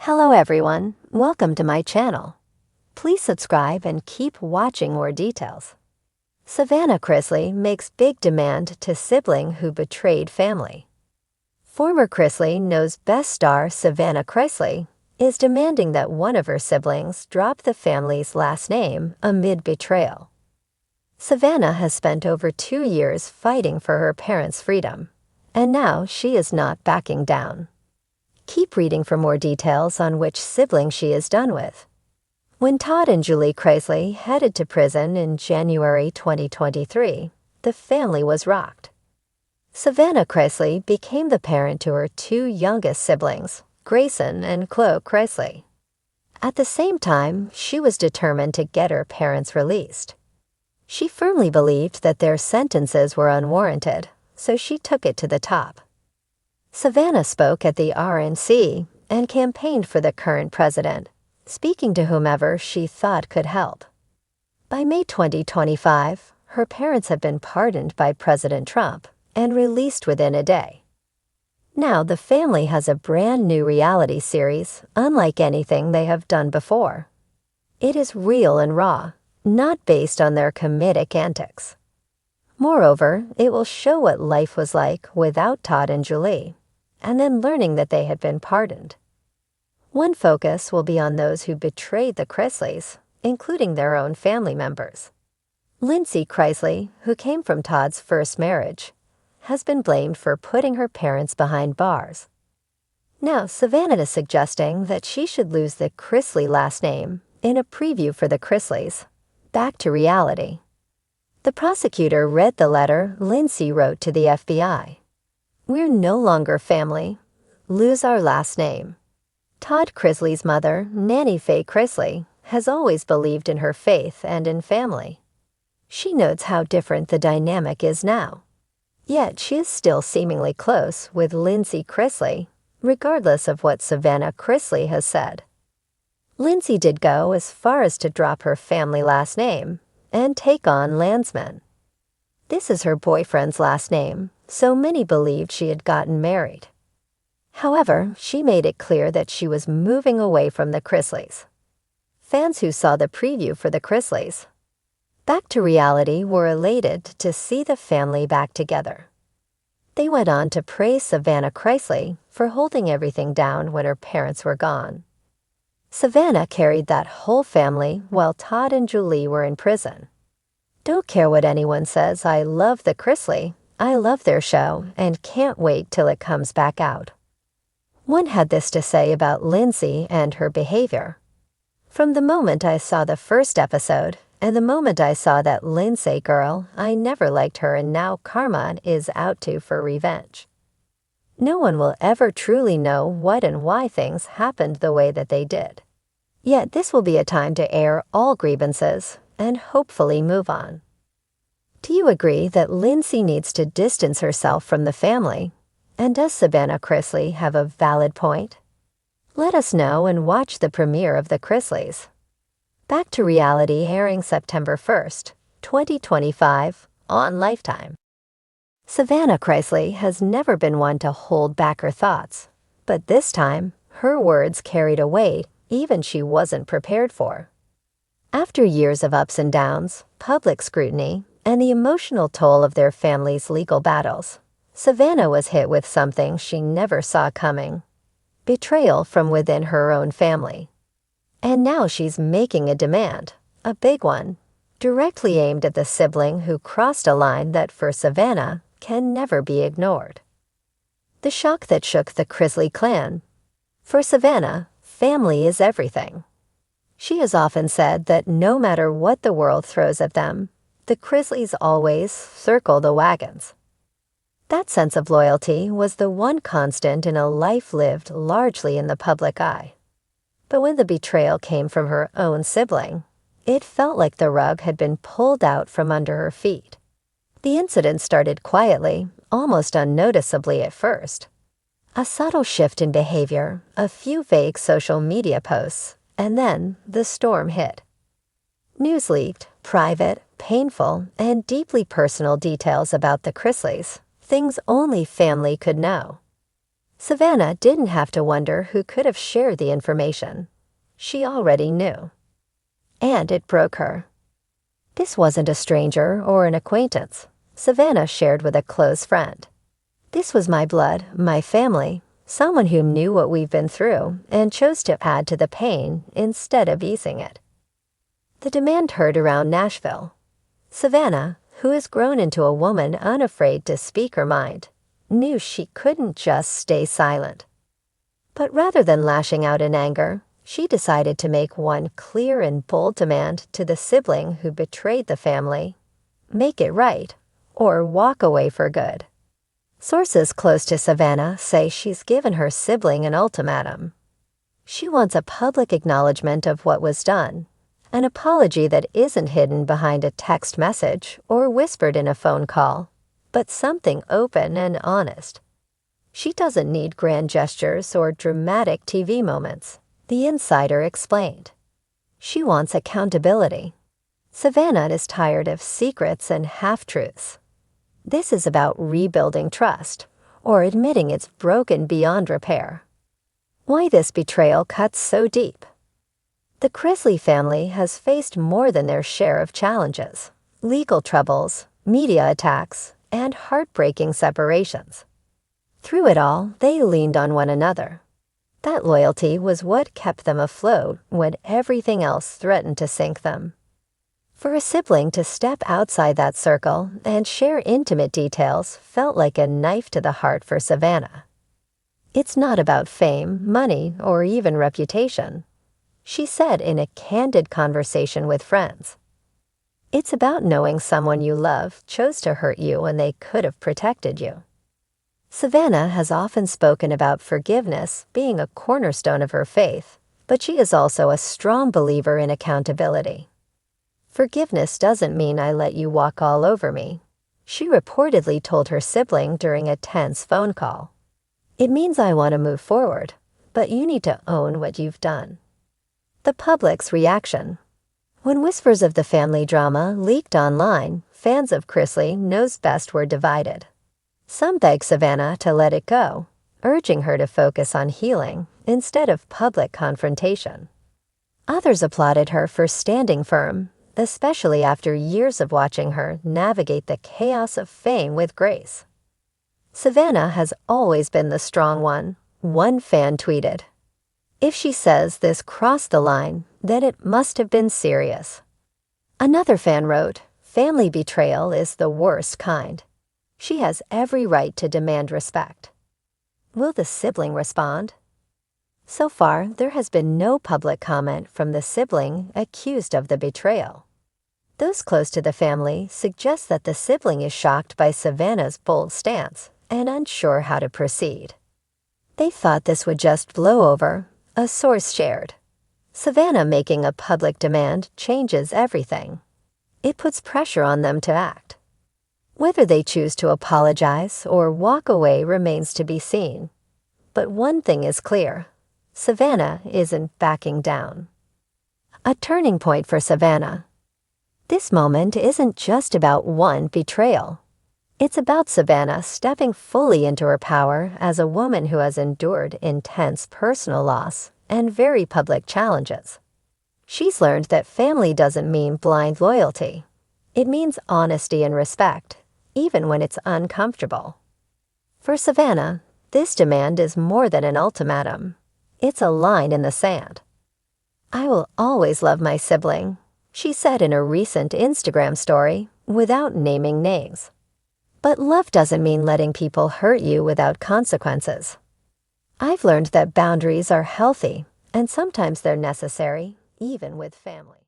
Hello everyone, welcome to my channel. Please subscribe and keep watching more details. Savannah Chrisley makes big demand to sibling who betrayed family. Former Chrisley knows best star Savannah Chrisley is demanding that one of her siblings drop the family's last name amid betrayal. Savannah has spent over 2 years fighting for her parents' freedom, and now she is not backing down. Keep reading for more details on which sibling she is done with. When Todd and Julie Chrisley headed to prison in January 2023, the family was rocked. Savannah Chrisley became the parent to her 2 youngest siblings, Grayson and Chloe Chrisley. At the same time, she was determined to get her parents released. She firmly believed that their sentences were unwarranted, so she took it to the top. Savannah spoke at the RNC and campaigned for the current president, speaking to whomever she thought could help. By May 2025, her parents had been pardoned by President Trump and released within a day. Now the family has a brand new reality series unlike anything they have done before. It is real and raw, not based on their comedic antics. Moreover, it will show what life was like without Todd and Julie, and then learning that they had been pardoned. One focus will be on those who betrayed the Chrisleys, including their own family members. Lindsay Chrisley, who came from Todd's first marriage, has been blamed for putting her parents behind bars. Now, Savannah is suggesting that she should lose the Chrisley last name in a preview for the Chrisleys, Back to Reality. The prosecutor read the letter Lindsay wrote to the FBI. "We're no longer family. Lose our last name." Todd Chrisley's mother, Nanny Faye Chrisley, has always believed in her faith and in family. She notes how different the dynamic is now. Yet she is still seemingly close with Lindsay Chrisley, regardless of what Savannah Chrisley has said. Lindsay did go as far as to drop her family last name and take on Landsman. This is her boyfriend's last name, so many believed she had gotten married. However, she made it clear that she was moving away from the Chrisleys. Fans who saw the preview for the Chrisleys, Back to Reality, were elated to see the family back together. They went on to praise Savannah Chrisley for holding everything down when her parents were gone. Savannah carried that whole family while Todd and Julie were in prison. "Don't care what anyone says, I love the Chrisley. I love their show and can't wait till it comes back out." One had this to say about Lindsay and her behavior. "From the moment I saw the first episode, and the moment I saw that Lindsay girl, I never liked her, and now karma is out for revenge." No one will ever truly know what and why things happened the way that they did. Yet this will be a time to air all grievances and hopefully move on. Do you agree that Lindsay needs to distance herself from the family? And does Savannah Chrisley have a valid point? Let us know and watch the premiere of the Chrisleys. Back to Reality, airing September 1st, 2025 on Lifetime. Savannah Chrisley has never been one to hold back her thoughts, but this time, her words carried a weight even she wasn't prepared for. After years of ups and downs, public scrutiny, and the emotional toll of their family's legal battles, Savannah was hit with something she never saw coming: betrayal from within her own family. And now she's making a demand, a big one, directly aimed at the sibling who crossed a line that for Savannah can never be ignored. The shock that shook the Chrisley clan. For Savannah, family is everything. She has often said that no matter what the world throws at them, the Chrisleys always circle the wagons. That sense of loyalty was the one constant in a life lived largely in the public eye. But when the betrayal came from her own sibling, it felt like the rug had been pulled out from under her feet. The incident started quietly, almost unnoticeably at first. A subtle shift in behavior, a few vague social media posts, and then the storm hit. News leaked, private, painful, and deeply personal details about the Chrisleys, things only family could know. Savannah didn't have to wonder who could have shared the information. She already knew. And it broke her. This wasn't a stranger or an acquaintance. Savannah shared with a close friend. This was my blood, my family, someone who knew what we've been through and chose to add to the pain instead of easing it. The demand heard around Nashville. Savannah, who has grown into a woman unafraid to speak her mind, knew she couldn't just stay silent. But rather than lashing out in anger, she decided to make one clear and bold demand to the sibling who betrayed the family: make it right, or walk away for good. Sources close to Savannah say she's given her sibling an ultimatum. She wants a public acknowledgement of what was done, an apology that isn't hidden behind a text message or whispered in a phone call, but something open and honest. She doesn't need grand gestures or dramatic TV moments, the insider explained. She wants accountability. Savannah is tired of secrets and half-truths. This is about rebuilding trust, or admitting it's broken beyond repair. Why this betrayal cuts so deep? The Chrisley family has faced more than their share of challenges: legal troubles, media attacks, and heartbreaking separations. Through it all, they leaned on one another. That loyalty was what kept them afloat when everything else threatened to sink them. For a sibling to step outside that circle and share intimate details felt like a knife to the heart for Savannah. It's not about fame, money, or even reputation, she said in a candid conversation with friends. It's about knowing someone you love chose to hurt you when they could have protected you. Savannah has often spoken about forgiveness being a cornerstone of her faith, but she is also a strong believer in accountability. Forgiveness doesn't mean I let you walk all over me, she reportedly told her sibling during a tense phone call. It means I want to move forward, but you need to own what you've done. The public's reaction. When whispers of the family drama leaked online, fans of Chrisley Knows Best were divided. Some begged Savannah to let it go, urging her to focus on healing instead of public confrontation. Others applauded her for standing firm, especially after years of watching her navigate the chaos of fame with grace. Savannah has always been the strong one fan tweeted. If she says this crossed the line, then it must have been serious. Another fan wrote, family betrayal is the worst kind. She has every right to demand respect. Will the sibling respond? So far, there has been no public comment from the sibling accused of the betrayal. Those close to the family suggest that the sibling is shocked by Savannah's bold stance and unsure how to proceed. They thought this would just blow over, a source shared. Savannah making a public demand changes everything. It puts pressure on them to act. Whether they choose to apologize or walk away remains to be seen. But one thing is clear: Savannah isn't backing down. A turning point for Savannah. This moment isn't just about one betrayal. It's about Savannah stepping fully into her power as a woman who has endured intense personal loss and very public challenges. She's learned that family doesn't mean blind loyalty. It means honesty and respect, even when it's uncomfortable. For Savannah, this demand is more than an ultimatum. It's a line in the sand. I will always love my sibling, she said in a recent Instagram story, without naming names. But love doesn't mean letting people hurt you without consequences. I've learned that boundaries are healthy, and sometimes they're necessary, even with family.